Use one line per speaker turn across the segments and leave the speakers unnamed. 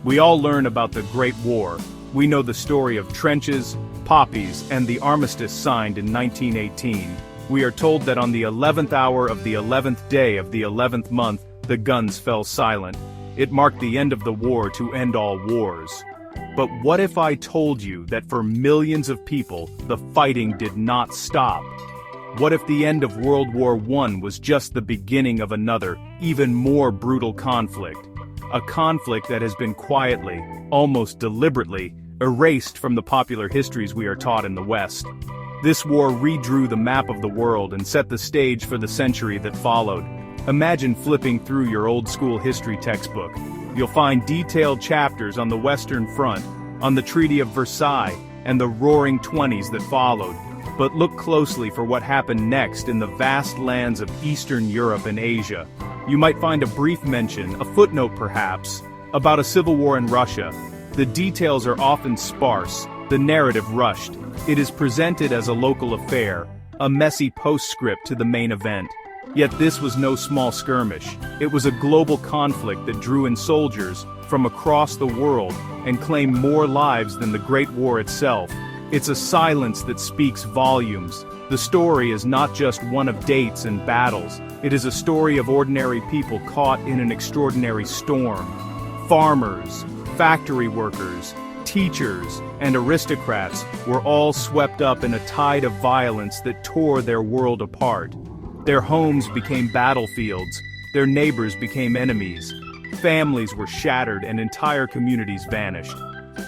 We all learn about the Great War. We know the story of trenches, poppies, and the armistice signed in 1918. We are told that on the 11th hour of the 11th day of the 11th month, the guns fell silent. It marked the end of the war to end all wars. But what if I told you that for millions of people, the fighting did not stop? What if the end of World War I was just the beginning of another, even more brutal conflict? A conflict that has been quietly, almost deliberately, erased from the popular histories we are taught in the West. This war redrew the map of the world and set the stage for the century that followed. Imagine flipping through your old-school history textbook. You'll find detailed chapters on the Western Front, on the Treaty of Versailles, and the Roaring Twenties that followed. But look closely for what happened next in the vast lands of Eastern Europe and Asia. You might find a brief mention, a footnote perhaps, about a civil war in Russia. The details are often sparse, the narrative rushed. It is presented as a local affair, a messy postscript to the main event. Yet this was no small skirmish. It was a global conflict that drew in soldiers from across the world and claimed more lives than the Great War itself. It's a silence that speaks volumes. The story is not just one of dates and battles. It is a story of ordinary people caught in an extraordinary storm. Farmers, factory workers, teachers, and aristocrats were all swept up in a tide of violence that tore their world apart. Their homes became battlefields, their neighbors became enemies. Families were shattered and entire communities vanished.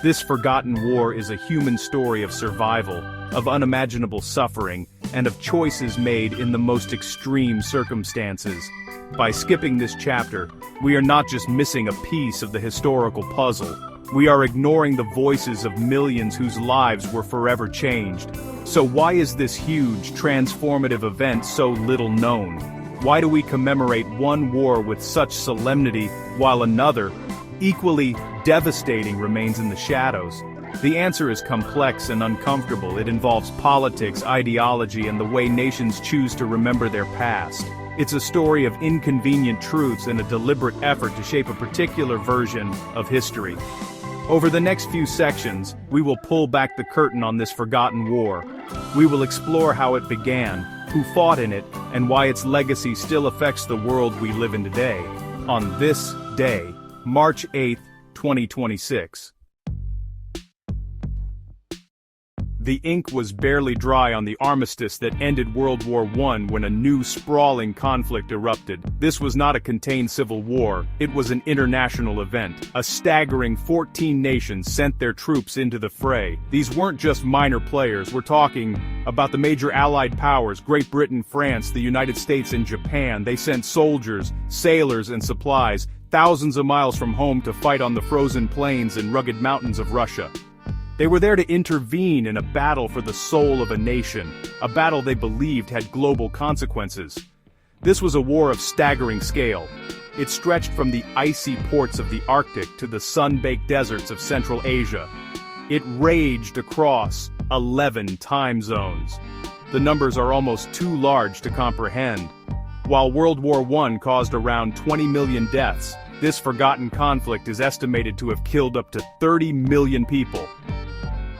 This forgotten war is a human story of survival, of unimaginable suffering, and of choices made in the most extreme circumstances. By skipping this chapter, we are not just missing a piece of the historical puzzle. We are ignoring the voices of millions whose lives were forever changed. So why is this huge, transformative event so little known? Why do we commemorate one war with such solemnity while another, equally devastating, remains in the shadows? The answer is complex and uncomfortable. It involves politics, ideology, and the way nations choose to remember their past. It's a story of inconvenient truths and a deliberate effort to shape a particular version of history. Over the next few sections, we will pull back the curtain on this forgotten war. We will explore how it began, who fought in it, and why its legacy still affects the world we live in today. On this day, March 8, 2026. The ink was barely dry on the armistice that ended World War I when a new sprawling conflict erupted. This was not a contained civil war, it was an international event. A staggering 14 nations sent their troops into the fray. These weren't just minor players, we're talking about the major allied powers, Great Britain, France, the United States, and Japan. They sent soldiers, sailors, and supplies thousands of miles from home to fight on the frozen plains and rugged mountains of Russia. They were there to intervene in a battle for the soul of a nation, a battle they believed had global consequences. This was a war of staggering scale. It stretched from the icy ports of the Arctic to the sun-baked deserts of Central Asia. It raged across 11 time zones. The numbers are almost too large to comprehend. While World War I caused around 20 million deaths, this forgotten conflict is estimated to have killed up to 30 million people.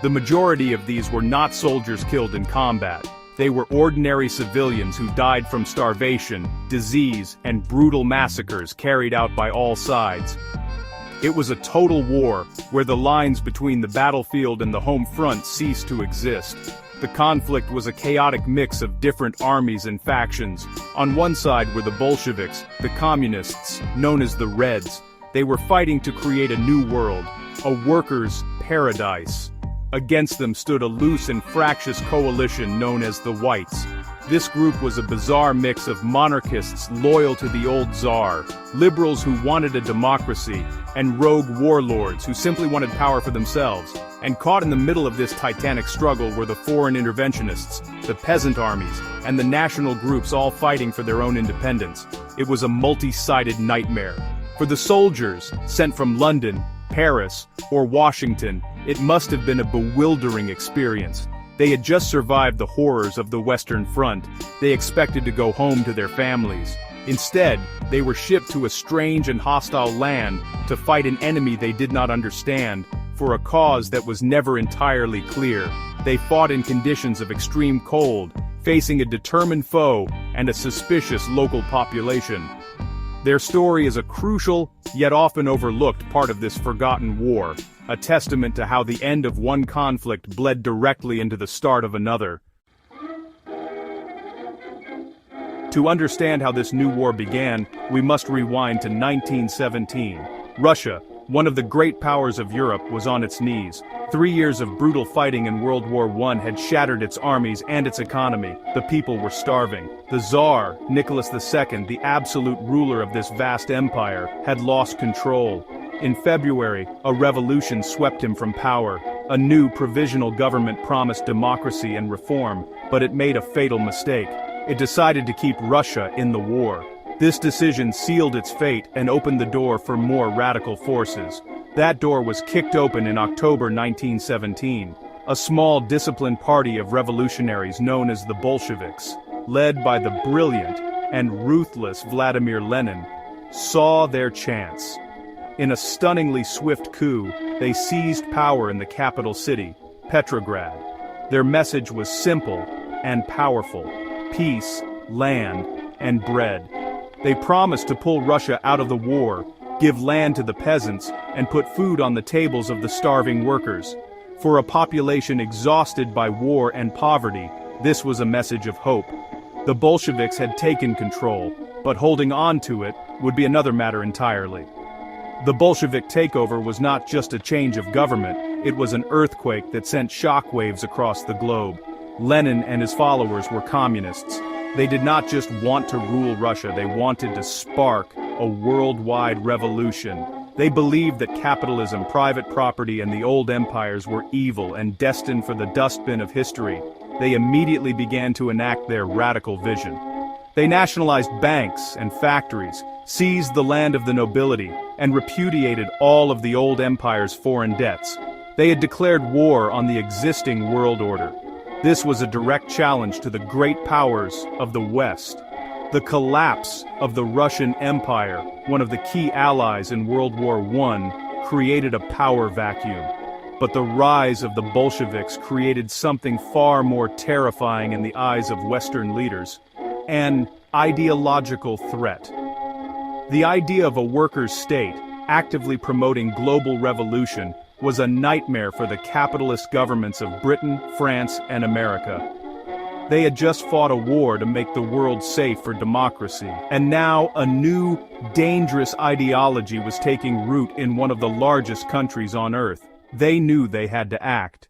The majority of these were not soldiers killed in combat. They were ordinary civilians who died from starvation, disease, and brutal massacres carried out by all sides. It was a total war, where the lines between the battlefield and the home front ceased to exist. The conflict was a chaotic mix of different armies and factions. On one side were the Bolsheviks, the communists, known as the Reds. They were fighting to create a new world, a workers' paradise. Against them stood a loose and fractious coalition known as the Whites. This group was a bizarre mix of monarchists loyal to the old Tsar, liberals who wanted a democracy, and rogue warlords who simply wanted power for themselves. And caught in the middle of this titanic struggle were the foreign interventionists, the peasant armies, and the national groups all fighting for their own independence. It was a multi-sided nightmare. For the soldiers, sent from London, Paris, or Washington, it must have been a bewildering experience. They had just survived the horrors of the Western Front. They expected to go home to their families. Instead, they were shipped to a strange and hostile land to fight an enemy they did not understand, for a cause that was never entirely clear. They fought in conditions of extreme cold, facing a determined foe and a suspicious local population. Their story is a crucial, yet often overlooked part of this forgotten war, a testament to how the end of one conflict bled directly into the start of another. To understand how this new war began, we must rewind to 1917. Russia, one of the great powers of Europe, was on its knees. 3 years of brutal fighting in World War I had shattered its armies and its economy. The people were starving. The Tsar, Nicholas II, the absolute ruler of this vast empire, had lost control. In February, a revolution swept him from power. A new provisional government promised democracy and reform, but it made a fatal mistake. It decided to keep Russia in the war. This decision sealed its fate and opened the door for more radical forces. That door was kicked open in October 1917. A small, disciplined party of revolutionaries known as the Bolsheviks, led by the brilliant and ruthless Vladimir Lenin, saw their chance. In a stunningly swift coup, they seized power in the capital city, Petrograd. Their message was simple and powerful: peace, land, and bread. They promised to pull Russia out of the war, give land to the peasants, and put food on the tables of the starving workers. For a population exhausted by war and poverty, this was a message of hope. The Bolsheviks had taken control, but holding on to it would be another matter entirely. The Bolshevik takeover was not just a change of government, it was an earthquake that sent shockwaves across the globe. Lenin and his followers were communists. They did not just want to rule Russia, they wanted to spark a worldwide revolution. They believed that capitalism, private property, and the old empires were evil and destined for the dustbin of history. They immediately began to enact their radical vision. They nationalized banks and factories, seized the land of the nobility, and repudiated all of the old empire's foreign debts. They had declared war on the existing world order. This was a direct challenge to the great powers of the West. The collapse of the Russian Empire, one of the key allies in World War I, created a power vacuum. But the rise of the Bolsheviks created something far more terrifying in the eyes of Western leaders: an ideological threat. The idea of a workers' state, actively promoting global revolution, was a nightmare for the capitalist governments of Britain, France, and America. They had just fought a war to make the world safe for democracy, and now a new, dangerous ideology was taking root in one of the largest countries on Earth. They knew they had to act.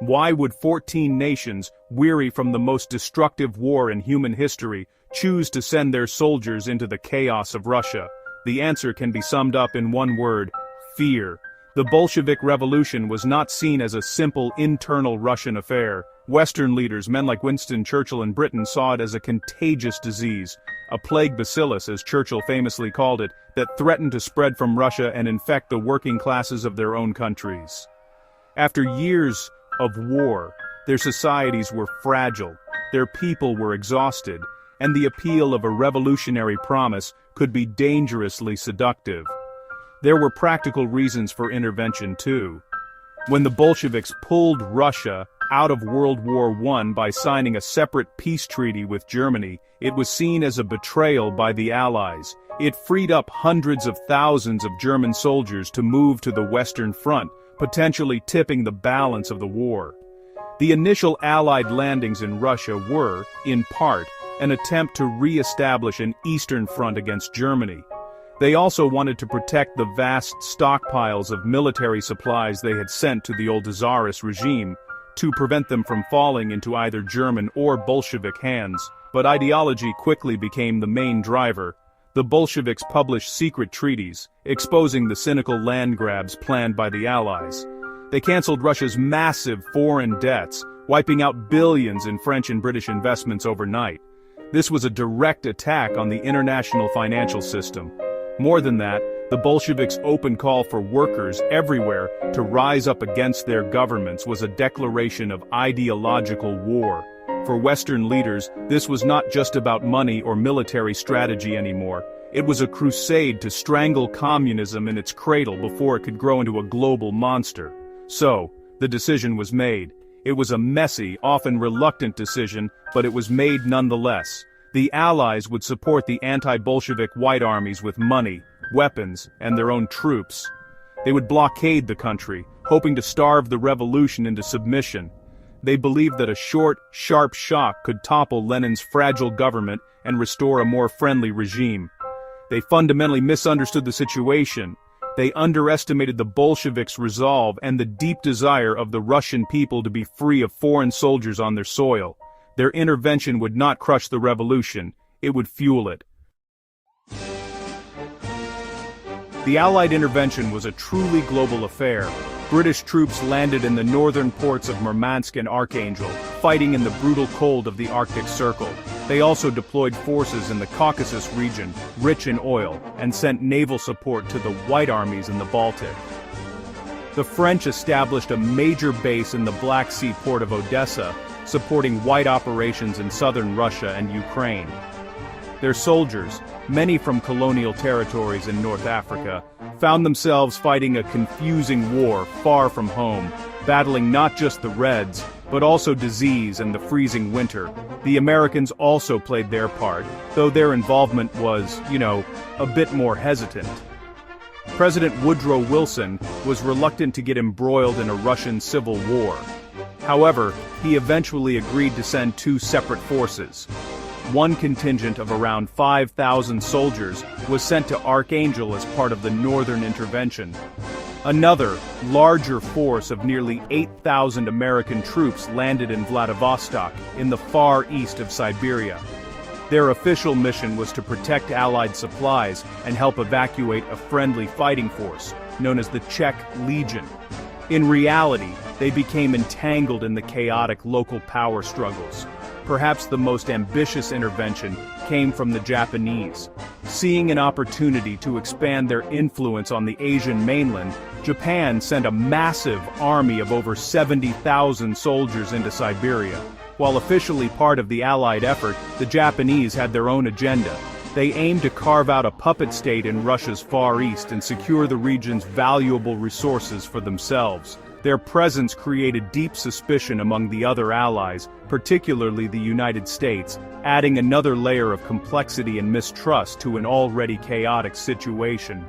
Why would 14 nations, weary from the most destructive war in human history, choose to send their soldiers into the chaos of Russia? The answer can be summed up in one word: fear. The Bolshevik Revolution was not seen as a simple internal Russian affair. Western leaders, men like Winston Churchill in Britain, saw it as a contagious disease, a plague bacillus, as Churchill famously called it, that threatened to spread from Russia and infect the working classes of their own countries. After years of war, their societies were fragile, their people were exhausted, and the appeal of a revolutionary promise could be dangerously seductive. There were practical reasons for intervention too. When the Bolsheviks pulled Russia out of World War I by signing a separate peace treaty with Germany, it was seen as a betrayal by the Allies. It freed up hundreds of thousands of German soldiers to move to the Western Front, potentially tipping the balance of the war. The initial Allied landings in Russia were, in part, an attempt to re-establish an Eastern Front against Germany. They also wanted to protect the vast stockpiles of military supplies they had sent to the old Tsarist regime, to prevent them from falling into either German or Bolshevik hands. But ideology quickly became the main driver. The Bolsheviks published secret treaties, exposing the cynical land grabs planned by the Allies. They canceled Russia's massive foreign debts, wiping out billions in French and British investments overnight. This was a direct attack on the international financial system. More than that, the Bolsheviks' open call for workers everywhere to rise up against their governments was a declaration of ideological war. For Western leaders, this was not just about money or military strategy anymore. It was a crusade to strangle communism in its cradle before it could grow into a global monster. So, the decision was made. It was a messy, often reluctant decision, but it was made nonetheless. The Allies would support the anti-Bolshevik White armies with money, weapons, and their own troops. They would blockade the country, hoping to starve the revolution into submission. They believed that a short, sharp shock could topple Lenin's fragile government and restore a more friendly regime. They fundamentally misunderstood the situation. They underestimated the Bolsheviks' resolve and the deep desire of the Russian people to be free of foreign soldiers on their soil. Their intervention would not crush the revolution, it would fuel it. The Allied intervention was a truly global affair. British troops landed in the northern ports of Murmansk and Archangel, fighting in the brutal cold of the Arctic Circle. They also deployed forces in the Caucasus region, rich in oil, and sent naval support to the White armies in the Baltic. The French established a major base in the Black Sea port of Odessa, supporting White operations in southern Russia and Ukraine. Their soldiers, many from colonial territories in North Africa, found themselves fighting a confusing war far from home, battling not just the Reds, but also disease and the freezing winter. The Americans also played their part, though their involvement was, a bit more hesitant. President Woodrow Wilson was reluctant to get embroiled in a Russian civil war. However, he eventually agreed to send two separate forces. One contingent of around 5,000 soldiers was sent to Archangel as part of the northern intervention. Another, larger force of nearly 8,000 American troops landed in Vladivostok, in the far east of Siberia. Their official mission was to protect Allied supplies and help evacuate a friendly fighting force, known as the Czech Legion. In reality, they became entangled in the chaotic local power struggles. Perhaps the most ambitious intervention came from the Japanese. Seeing an opportunity to expand their influence on the Asian mainland, Japan sent a massive army of over 70,000 soldiers into Siberia. While officially part of the Allied effort, the Japanese had their own agenda. They aimed to carve out a puppet state in Russia's Far East and secure the region's valuable resources for themselves. Their presence created deep suspicion among the other allies, particularly the United States, adding another layer of complexity and mistrust to an already chaotic situation.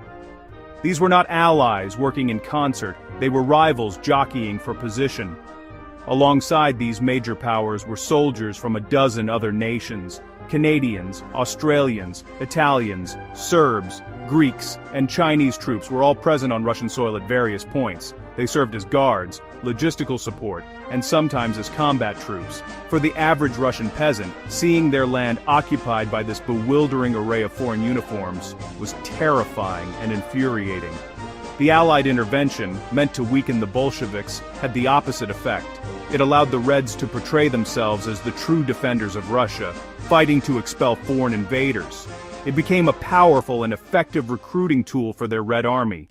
These were not allies working in concert, they were rivals jockeying for position. Alongside these major powers were soldiers from a dozen other nations. Canadians, Australians, Italians, Serbs, Greeks, and Chinese troops were all present on Russian soil at various points. They served as guards, logistical support, and sometimes as combat troops. For the average Russian peasant, seeing their land occupied by this bewildering array of foreign uniforms was terrifying and infuriating. The Allied intervention, meant to weaken the Bolsheviks, had the opposite effect. It allowed the Reds to portray themselves as the true defenders of Russia, fighting to expel foreign invaders. It became a powerful and effective recruiting tool for their Red Army.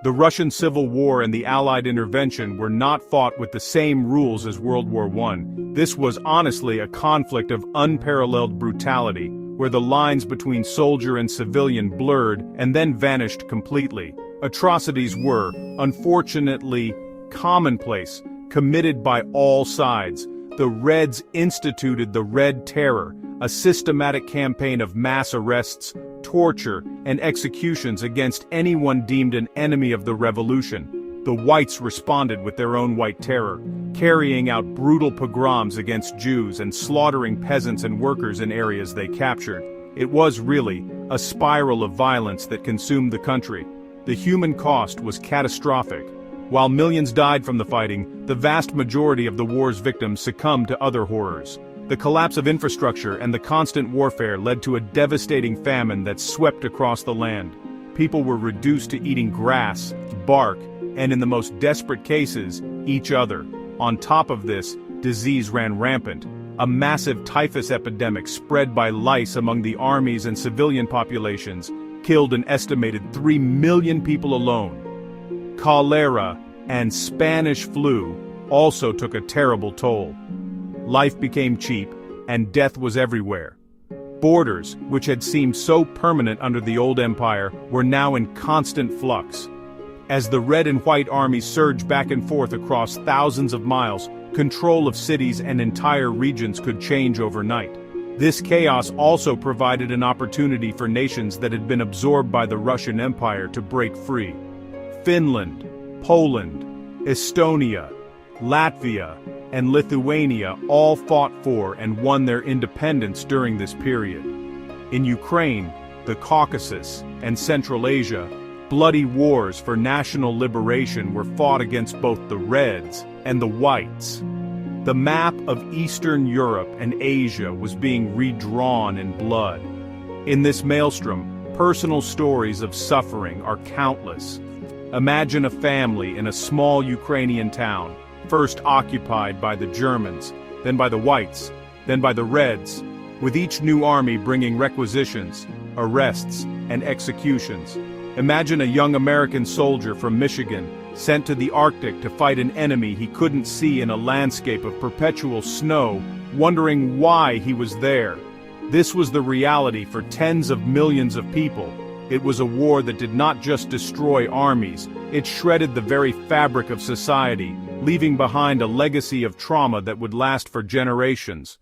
The Russian Civil War and the Allied intervention were not fought with the same rules as World War I. This was honestly a conflict of unparalleled brutality, where the lines between soldier and civilian blurred and then vanished completely. Atrocities were, unfortunately, commonplace, committed by all sides. The Reds instituted the Red Terror, a systematic campaign of mass arrests, torture, and executions against anyone deemed an enemy of the revolution. The Whites responded with their own White Terror, carrying out brutal pogroms against Jews and slaughtering peasants and workers in areas they captured. It was really a spiral of violence that consumed the country. The human cost was catastrophic. While millions died from the fighting, the vast majority of the war's victims succumbed to other horrors. The collapse of infrastructure and the constant warfare led to a devastating famine that swept across the land. People were reduced to eating grass, bark, and in the most desperate cases, each other. On top of this, disease ran rampant. A massive typhus epidemic spread by lice among the armies and civilian populations killed an estimated 3 million people alone. Cholera and Spanish flu also took a terrible toll. Life became cheap, and death was everywhere. Borders, which had seemed so permanent under the old empire, were now in constant flux. As the red and white armies surged back and forth across thousands of miles, control of cities and entire regions could change overnight. This chaos also provided an opportunity for nations that had been absorbed by the Russian Empire to break free. Finland, Poland, Estonia, Latvia, and Lithuania all fought for and won their independence during this period. In Ukraine, the Caucasus, and Central Asia, bloody wars for national liberation were fought against both the Reds and the Whites. The map of Eastern Europe and Asia was being redrawn in blood. In this maelstrom, personal stories of suffering are countless. Imagine a family in a small Ukrainian town, first occupied by the Germans, then by the Whites, then by the Reds, with each new army bringing requisitions, arrests, and executions. Imagine a young American soldier from Michigan, sent to the Arctic to fight an enemy he couldn't see in a landscape of perpetual snow, wondering why he was there. This was the reality for tens of millions of people. It was a war that did not just destroy armies, it shredded the very fabric of society, leaving behind a legacy of trauma that would last for generations.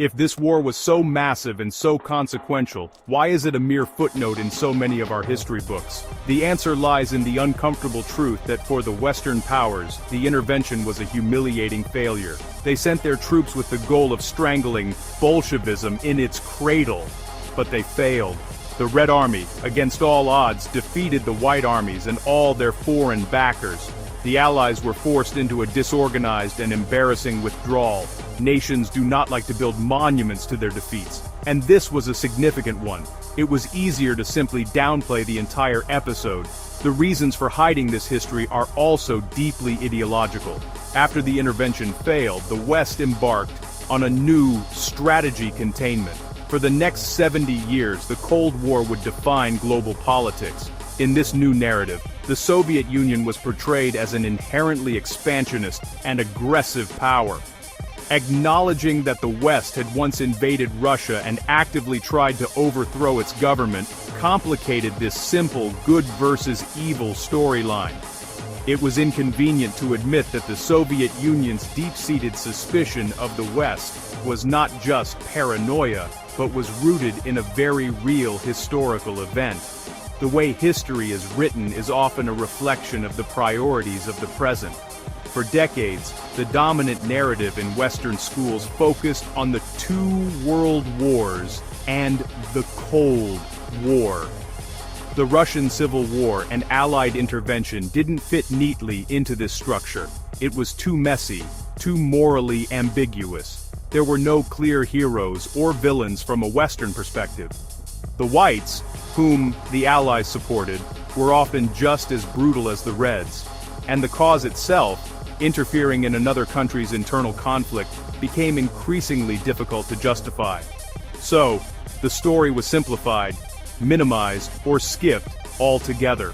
If this war was so massive and so consequential, why is it a mere footnote in so many of our history books? The answer lies in the uncomfortable truth that for the Western powers, the intervention was a humiliating failure. They sent their troops with the goal of strangling Bolshevism in its cradle. But they failed. The Red Army, against all odds, defeated the White armies and all their foreign backers. The Allies were forced into a disorganized and embarrassing withdrawal. Nations do not like to build monuments to their defeats, and this was a significant one. It was easier to simply downplay the entire episode. The reasons for hiding this history are also deeply ideological. After the intervention failed, the West embarked on a new strategy containment. For the next 70 years, the Cold War would define global politics. In this new narrative, the Soviet Union was portrayed as an inherently expansionist and aggressive power. Acknowledging that the West had once invaded Russia and actively tried to overthrow its government complicated this simple good versus evil storyline. It was inconvenient to admit that the Soviet Union's deep-seated suspicion of the West was not just paranoia, but was rooted in a very real historical event. The way history is written is often a reflection of the priorities of the present. For decades, the dominant narrative in Western schools focused on the two world wars and the Cold War. The Russian Civil War and Allied intervention didn't fit neatly into this structure. It was too messy, too morally ambiguous. There were no clear heroes or villains from a Western perspective. The Whites, whom the Allies supported, were often just as brutal as the Reds, and the cause itself, interfering in another country's internal conflict, became increasingly difficult to justify. So, the story was simplified, minimized, or skipped altogether.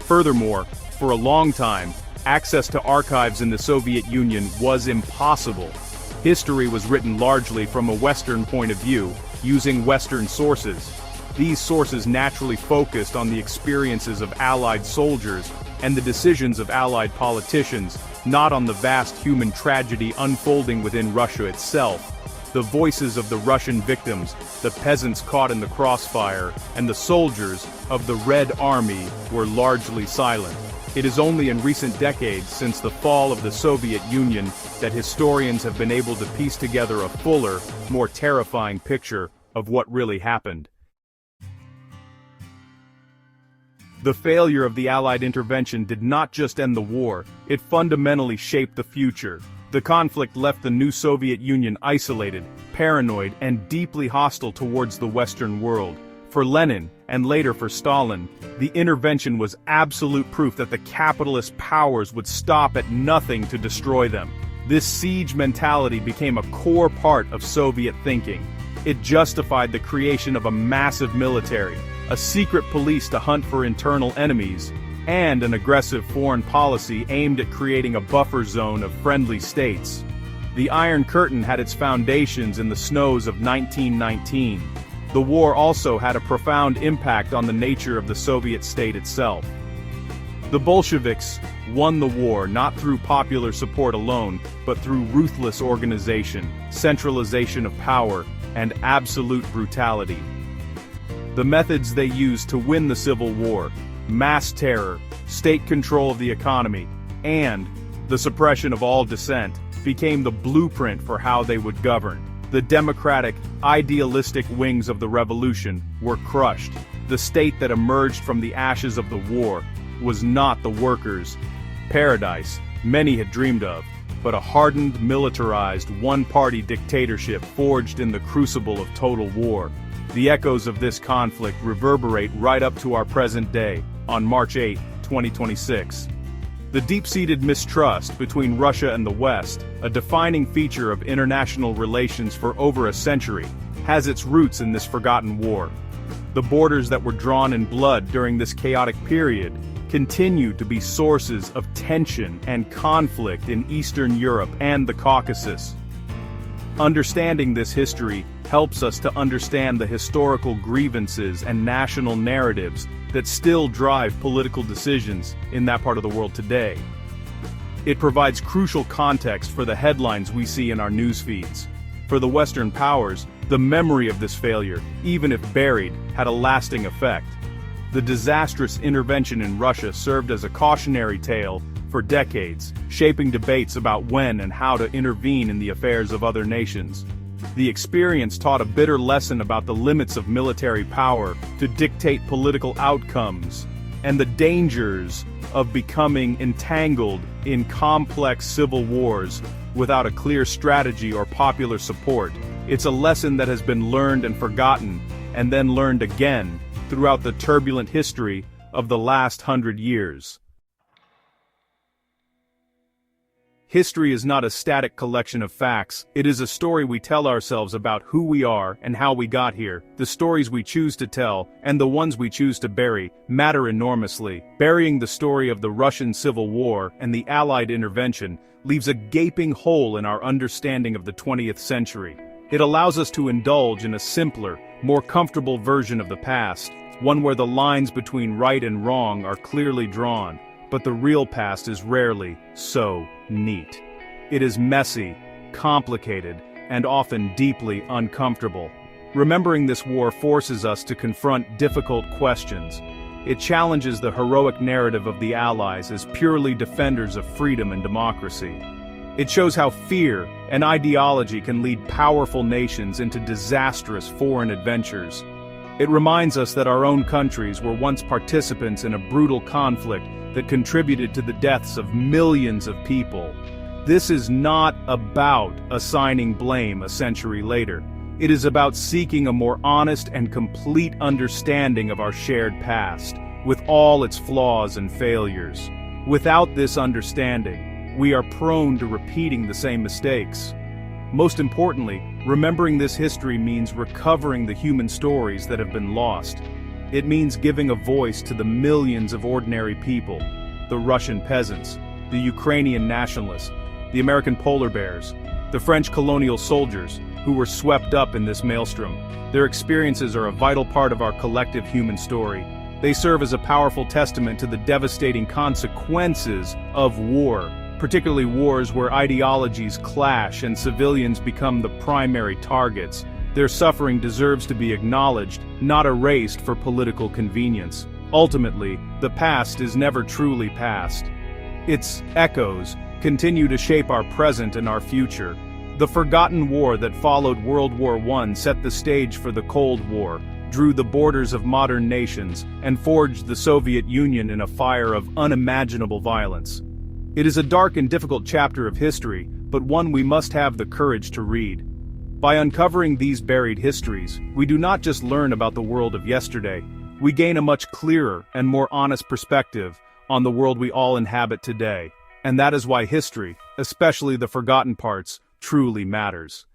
Furthermore, for a long time, access to archives in the Soviet Union was impossible. History was written largely from a Western point of view, using Western sources. These sources naturally focused on the experiences of Allied soldiers and the decisions of Allied politicians, not on the vast human tragedy unfolding within Russia itself. The voices of the Russian victims, the peasants caught in the crossfire, and the soldiers of the Red Army were largely silent. It is only in recent decades, since the fall of the Soviet Union, that historians have been able to piece together a fuller, more terrifying picture of what really happened. The failure of the Allied intervention did not just end the war, it fundamentally shaped the future. The conflict left the new Soviet Union isolated, paranoid, and deeply hostile towards the Western world. For Lenin, and later for Stalin, the intervention was absolute proof that the capitalist powers would stop at nothing to destroy them. This siege mentality became a core part of Soviet thinking. It justified the creation of a massive military, a secret police to hunt for internal enemies, and an aggressive foreign policy aimed at creating a buffer zone of friendly states. The Iron Curtain had its foundations in the snows of 1919. The war also had a profound impact on the nature of the Soviet state itself. The Bolsheviks won the war not through popular support alone, but through ruthless organization, centralization of power, and absolute brutality. The methods they used to win the Civil War, mass terror, state control of the economy, and the suppression of all dissent, became the blueprint for how they would govern. The democratic, idealistic wings of the revolution were crushed. The state that emerged from the ashes of the war was not the workers' paradise many had dreamed of, but a hardened, militarized, one-party dictatorship forged in the crucible of total war. The echoes of this conflict reverberate right up to our present day, on March 8, 2026. The deep-seated mistrust between Russia and the West, a defining feature of international relations for over a century, has its roots in this forgotten war. The borders that were drawn in blood during this chaotic period continue to be sources of tension and conflict in Eastern Europe and the Caucasus. Understanding this history helps us to understand the historical grievances and national narratives that still drive political decisions in that part of the world today. It provides crucial context for the headlines we see in our news feeds. For the Western powers, the memory of this failure, even if buried, had a lasting effect. The disastrous intervention in Russia served as a cautionary tale for decades, shaping debates about when and how to intervene in the affairs of other nations. The experience taught a bitter lesson about the limits of military power to dictate political outcomes, and the dangers of becoming entangled in complex civil wars without a clear strategy or popular support. It's a lesson that has been learned and forgotten, and then learned again, throughout the turbulent history of the last 100 years. History is not a static collection of facts, it is a story we tell ourselves about who we are and how we got here. The stories we choose to tell, and the ones we choose to bury, matter enormously. Burying the story of the Russian Civil War and the Allied intervention leaves a gaping hole in our understanding of the 20th century. It allows us to indulge in a simpler, more comfortable version of the past, one where the lines between right and wrong are clearly drawn, but the real past is rarely so neat. It is messy, complicated, and often deeply uncomfortable. Remembering this war forces us to confront difficult questions. It challenges the heroic narrative of the Allies as purely defenders of freedom and democracy. It shows how fear and ideology can lead powerful nations into disastrous foreign adventures. It reminds us that our own countries were once participants in a brutal conflict that contributed to the deaths of millions of people. This is not about assigning blame a century later. It is about seeking a more honest and complete understanding of our shared past, with all its flaws and failures. Without this understanding, we are prone to repeating the same mistakes. Most importantly, remembering this history means recovering the human stories that have been lost. It means giving a voice to the millions of ordinary people, the Russian peasants, the Ukrainian nationalists, the American polar bears, the French colonial soldiers, who were swept up in this maelstrom. Their experiences are a vital part of our collective human story. They serve as a powerful testament to the devastating consequences of war, particularly wars where ideologies clash and civilians become the primary targets. Their suffering deserves to be acknowledged, not erased for political convenience. Ultimately, the past is never truly past. Its echoes continue to shape our present and our future. The forgotten war that followed World War I set the stage for the Cold War, drew the borders of modern nations, and forged the Soviet Union in a fire of unimaginable violence. It is a dark and difficult chapter of history, but one we must have the courage to read. By uncovering these buried histories, we do not just learn about the world of yesterday, we gain a much clearer and more honest perspective on the world we all inhabit today. And that is why history, especially the forgotten parts, truly matters.